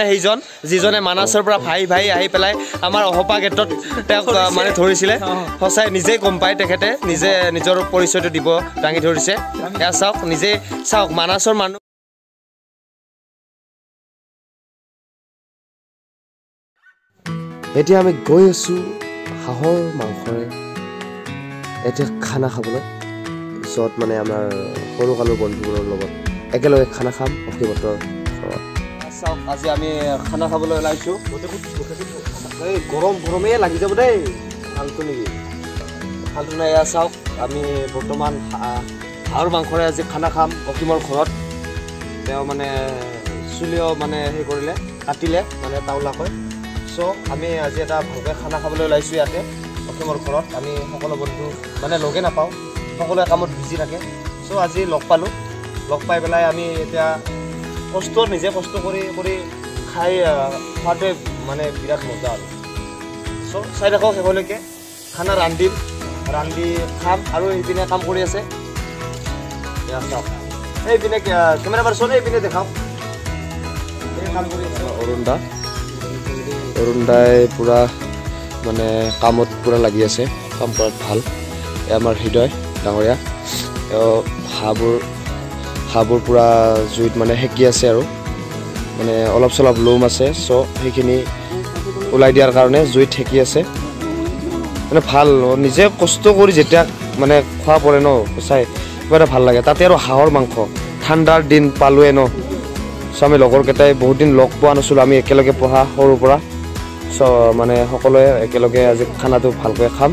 সেইজন যিজনে মানাছৰ পৰা ভাই আহি পেলাই আমাৰ অহপা গেটত তেওঁক মানে ধৰিছিলে সঁচাই নিজেই গম পায় তেখেতে নিজে নিজৰ পৰিচয়টো দিব দাঙি ধৰিছে এয়া চাওক নিজে চাওক মানাছৰ মানুহ এতিয়া আমি গৈ আছো হাঁহৰ মাংসৰে এতিয়া খানা খাবলৈ য'ত মানে আমাৰ সৰু কালৰ বন্ধুবোৰৰ লগত একেলগে খানা খাম অখিবতৰ ঘৰত চাওক আজি আমি খানা খাবলৈ ওলাইছোঁ এই গৰমেই লাগি যাব দেই ফাল্টু নেকি ফাল্টু নাই এয়া চাওক আমি বৰ্তমান হাঁহৰ মাংসৰে আজি খানা খাম অসীমৰ ঘৰত তেওঁ মানে চুলিও মানে হেৰি কৰিলে কাটিলে মানে তাউলাকৈ চ' আমি আজি এটা ভালকৈ খানা খাবলৈ ওলাইছোঁ ইয়াতে অসীমৰ ঘৰত আমি সকলো বন্ধু মানে লগে নাপাওঁ সকলোৱে কামত বিজি থাকে চ' আজি লগ পালোঁ লগ পাই পেলাই আমি এতিয়া নিজে কষ্ট কৰি খাই খোৱাটোৱে মানে বিৰাট মজা আৰু চ' চাই থাকক শেষলৈকে খানা ৰান্ধি খাম আৰু এইপিনে কাম কৰি আছে চাওক এইপিনে কেমেৰা পাৰ্চন এইপিনে দেখাওক কাম কৰি আছে অৰুণদাই পূৰা মানে কামত পূৰা লাগি আছে কাম কৰাত ভাল এয়া আমাৰ হৃদয় ডাঙৰীয়া তেওঁ হাঁহবোৰ পূৰা জুইত মানে সেকি আছে আৰু মানে অলপ চলপ লোম আছে চ' সেইখিনি ওলাই দিয়াৰ কাৰণে জুইত সেকি আছে মানে ভাল নিজে কষ্ট কৰি যেতিয়া মানে খোৱা পৰে ন সঁচাই কিবা এটা ভাল লাগে তাতে আৰু হাঁহৰ মাংস ঠাণ্ডাৰ দিন পালোৱে ন চ' আমি লগৰকেইটাই বহুত দিন লগ পোৱা নাছিলোঁ আমি একেলগে পঢ়া সৰুৰ পৰা চ' মানে সকলোৱে একেলগে আজি খানাটো ভালকৈ খাম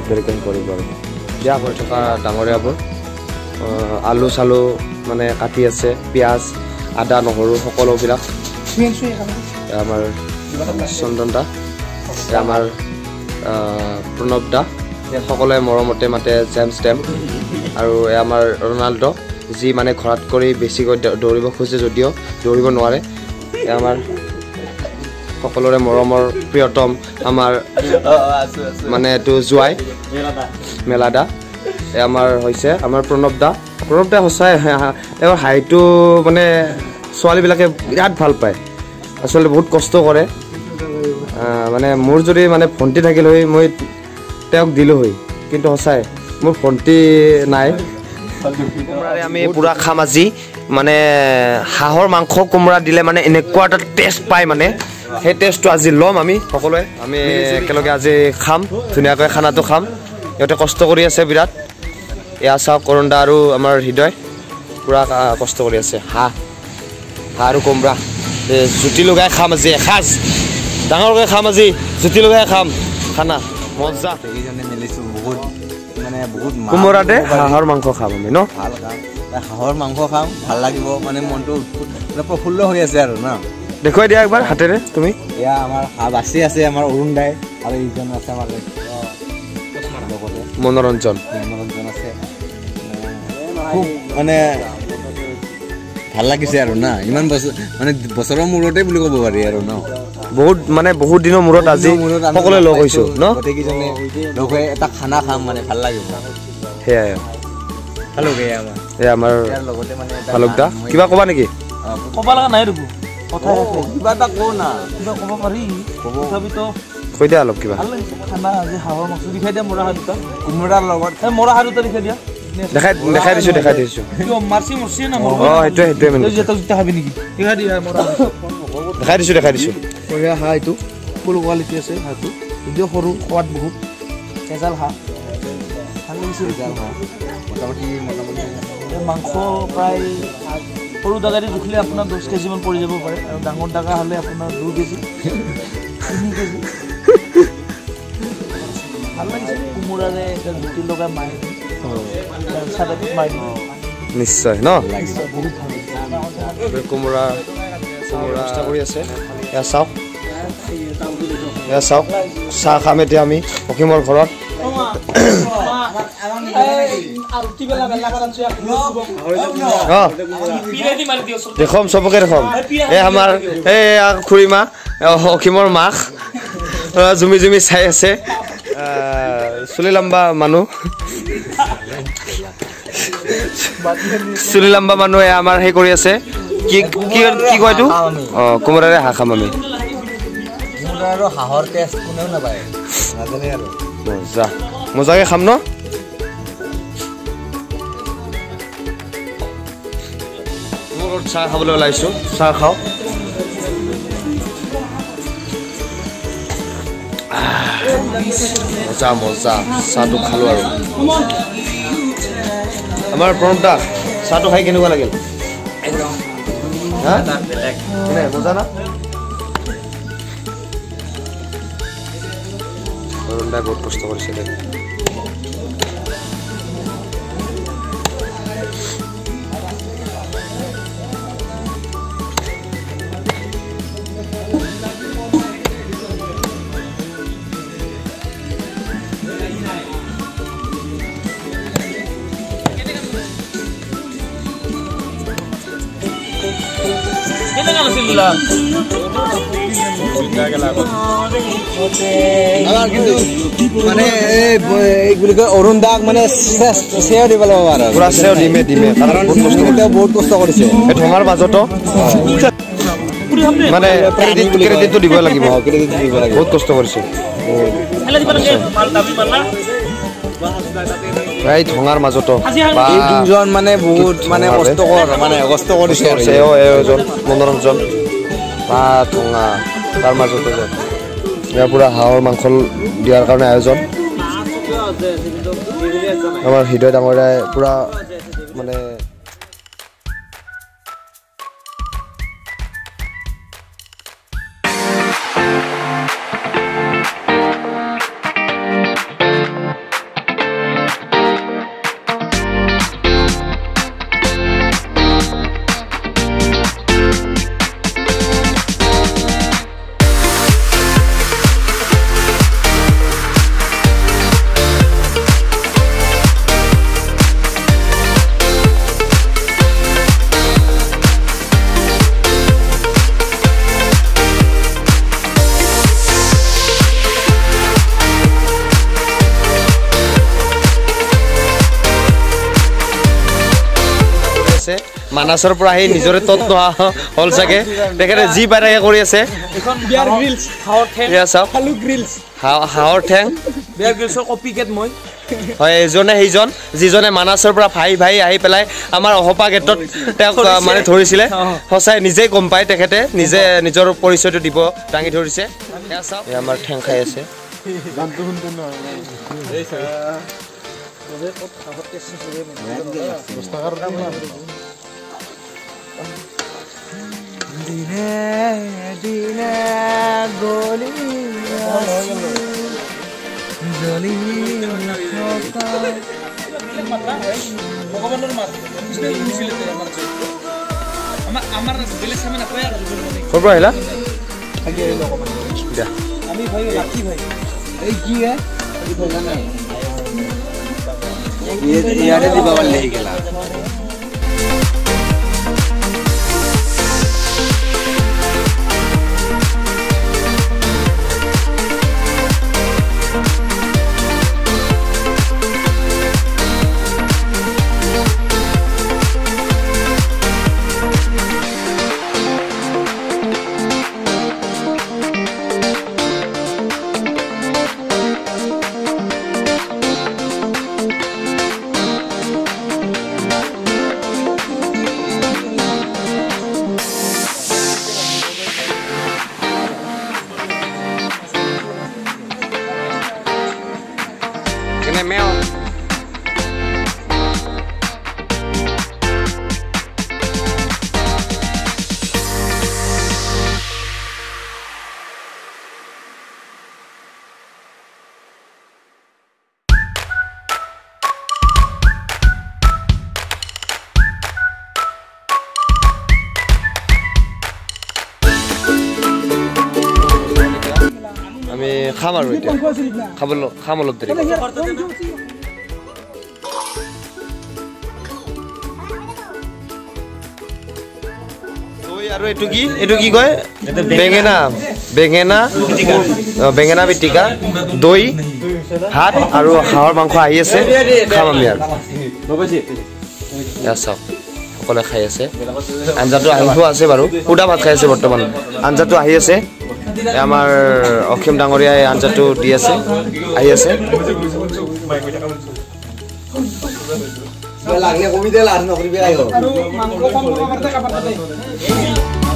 দেৰিকৈ কৰিব আৰু দিয়া হৈ থকা ডাঙৰীয়াবোৰ আলু চালু মানে কাটি আছে পিঁয়াজ আদা নহৰু সকলোবিলাক আমাৰ চন্দন দা আমাৰ প্ৰণৱ দা সকলোৱে মৰমতে মাতে জেমছ ডেম আৰু আমাৰ ৰনাল্ড যি মানে ঘৰত কৰি বেছিকৈ দৌৰিব খোজে যদিও দৌৰিব নোৱাৰে আমাৰ সকলোৰে মৰমৰ প্ৰিয়তম আমাৰ মানে এইটো জোৱাই মেলাদা আমাৰ হৈছে আমাৰ প্ৰণৱ দা সঁচাই এবাৰ হাইটো মানে ছোৱালীবিলাকে বিৰাট ভাল পায় আচলতে বহুত কষ্ট কৰে মানে মোৰ যদি মানে ভণ্টি থাকিল হৈ মই তেওঁক দিলোঁ হৈ কিন্তু সঁচাই মোৰ ভণ্টি নাই কোমোৰাৰে আমি পূৰা খাম আজি মানে হাঁহৰ মাংস কোমোৰা দিলে মানে এনেকুৱা এটা টেষ্ট পায় মানে সেই টেষ্টটো আজি ল'ম আমি সকলোৱে আমি একেলগে আজি খাম ধুনীয়াকৈ খানাটো খাম সিহঁতে কষ্ট কৰি আছে বিৰাট এয়া চাওক অৰুণদা আৰু আমাৰ হৃদয় পূৰা কষ্ট কৰি আছে হাঁহ আৰু কোমৰা জুতি লগাই খাম আজি এসাঁজ ডাঙৰকৈ খাম আজি জুতি লগাই খাম খানা মজা মিলিছোঁ বহুত মানে বহুত কোমোৰাতে হাঁহৰ মাংস খাম আমি ন ভাল হাঁহৰ মাংস খাম ভাল লাগিব মানে মনটো প্ৰফুল্ল হৈ আছে আৰু ন দেখুৱাই দিয়া একবাৰ হাতেৰে তুমি এয়া আমাৰ হাঁহ বাচি আছে আমাৰ অৰুণ দাই আৰু ইজন আছে আমাৰ লগতে মনোৰঞ্জন আছে খুব মানে ভাল লাগিছে আৰু না ইমান বছৰ মানে বছৰৰ মূৰতে বুলি ক'ব পাৰি আৰু ন বহুত দিনৰ মূৰত আজি সকলোৱে লগ হৈছোঁ ন গোটেইকেইজনে লগ হৈ এটা খানা খাম মানে ভাল লাগিব সেয়াই আমাৰ লগতে মানে ভালুক দা কিবা ক'বা নেকি ক'ব লগা নাই দেখোন কথা কিবা এটা কওঁ না কিবা ক'ব পাৰি তথাপিতো কৈ দিয়া অলপ কিবা ভাল লাগিছে খানা আজি হাঁহৰ মাংস দেখাই দিয়া মৰা হাঁহ দুটা কোমোৰাৰ লগত মৰা হাঁহ দুটা দেখাই দিয়া দেখাই দিছোঁ মাৰ্চি না সেইটোৱে মানে জোতা খাবি নেকি দেখাই দিয়া মৰা দেখাই দিছোঁ বঢ়িয়া হাঁহ এইটো ফুল কোৱালিটি আছে হাঁহটো যদিও সৰু সোৱাদ বহুত এজাল হাঁহ ভাল লাগিছে মোটামুটি মাংস প্ৰায় সৰু দাগাদি জুখিলে আপোনাৰ 10 কেজিমান পৰি যাব পাৰে আৰু ডাঙৰ দাগা হ'লে আপোনাৰ 2 কেজি 3 কেজি ভাল লাগিছে কোমোৰাৰে এটা জুতি লগা মাৰি নিশ্চয় ন বহুত ভাল লাগিছে কোমোৰা ব্যৱস্থা কৰি আছে এয়া চাওক চাহ খাম এতিয়া আমি অসীমৰ ঘৰত দেখম চবকে দেখম এই আমাৰ এই খুৰীমা অসীমৰ মাক জুমি চাই আছে চুলি লম্বা মানুহ চুলি লম্বা মানুহে আমাৰ সেই কৰি আছে কি কি কি কয় এইটো কোমোৰাৰে হাঁহ খাম আমি আৰু হাঁহৰ টেষ্ট কোনেও নাপায় নাজানে আৰু মজা মজাকে খাম ন মোৰ চাহ খাবলৈ ওলাইছোঁ চাহ খাওঁ মজা মজা চাহটো খালোঁ আৰু আমাৰ প্ৰণৱ দা চাহটো খাই কেনেকুৱা লাগিল মজা না প্ৰণৱ বহুত কষ্ট কৰিছে দে মানে অৰুণ দাক মানে শ্বেয়াৰ দিব লাগিব আৰু পুৰা শ্বেয়াৰ দিমে কাৰণ বহুত কষ্ট কৰিছে এই ঠঙাৰ মাজতো মানে ক্ৰেডিটটো দিব লাগিব বহুত কষ্ট কৰিছে এই ঠঙাৰ মাজতো এই দুজন মানে বহুত মানে কষ্ট কৰিছে এজন মনোৰঞ্জন বা ঠঙা তাৰ মাজতে যে ইয়াৰ পৰা হাঁহৰ মাংস দিয়াৰ কাৰণে আয়োজন আমাৰ হৃদয় ডাঙৰীয়াই পুৰা মানে মানাসৰ পৰা আহি নিজৰে তত্ত্ব হ'ল চাগে তেখেতে যি পাই থাকে কৰি আছে হাঁহৰ ঠেং হয় এজনে সেইজন যিজনে মানাসৰ পৰা ভাই আহি পেলাই আমাৰ অহপা গেটত তেওঁক মানে ধৰিছিলে সঁচাই নিজেই গম পায় তেখেতে নিজে নিজৰ পৰিচয়টো দিব দাঙি ধৰিছে আমাৰ ঠেং খাই আছে দিনে গলি জলি ভগৱানৰ মাত আমাৰ বেলেগ সামনে নাপায় আৰু ক'ৰ পৰা আহিলা আমি ভাই লাকি ভাই এই কি ইয়াৰে দিবাবাল লেহি গেলা Meo. আমি খাম আৰু এতিয়া খাম অলপ দেৰি আৰু এইটো কি কয় বেঙেনা পিটিকা দৈ ভাত আৰু হাঁহৰ মাংস আহি আছে খাম আমি আৰু চাওক সকলে খাই আছে আঞ্জাটো আহি আছে বাৰু পুডা ভাত খাই আছে বৰ্তমান আঞ্জাটো আহি আছে আমাৰ অক্ষম ডাঙৰীয়াই আঞ্জাটো দি আছে আহি আছে লাগলে কবি দে লাজ নকৰিবি আইও আৰু মাংস কম খাব পাৰে কাবাতে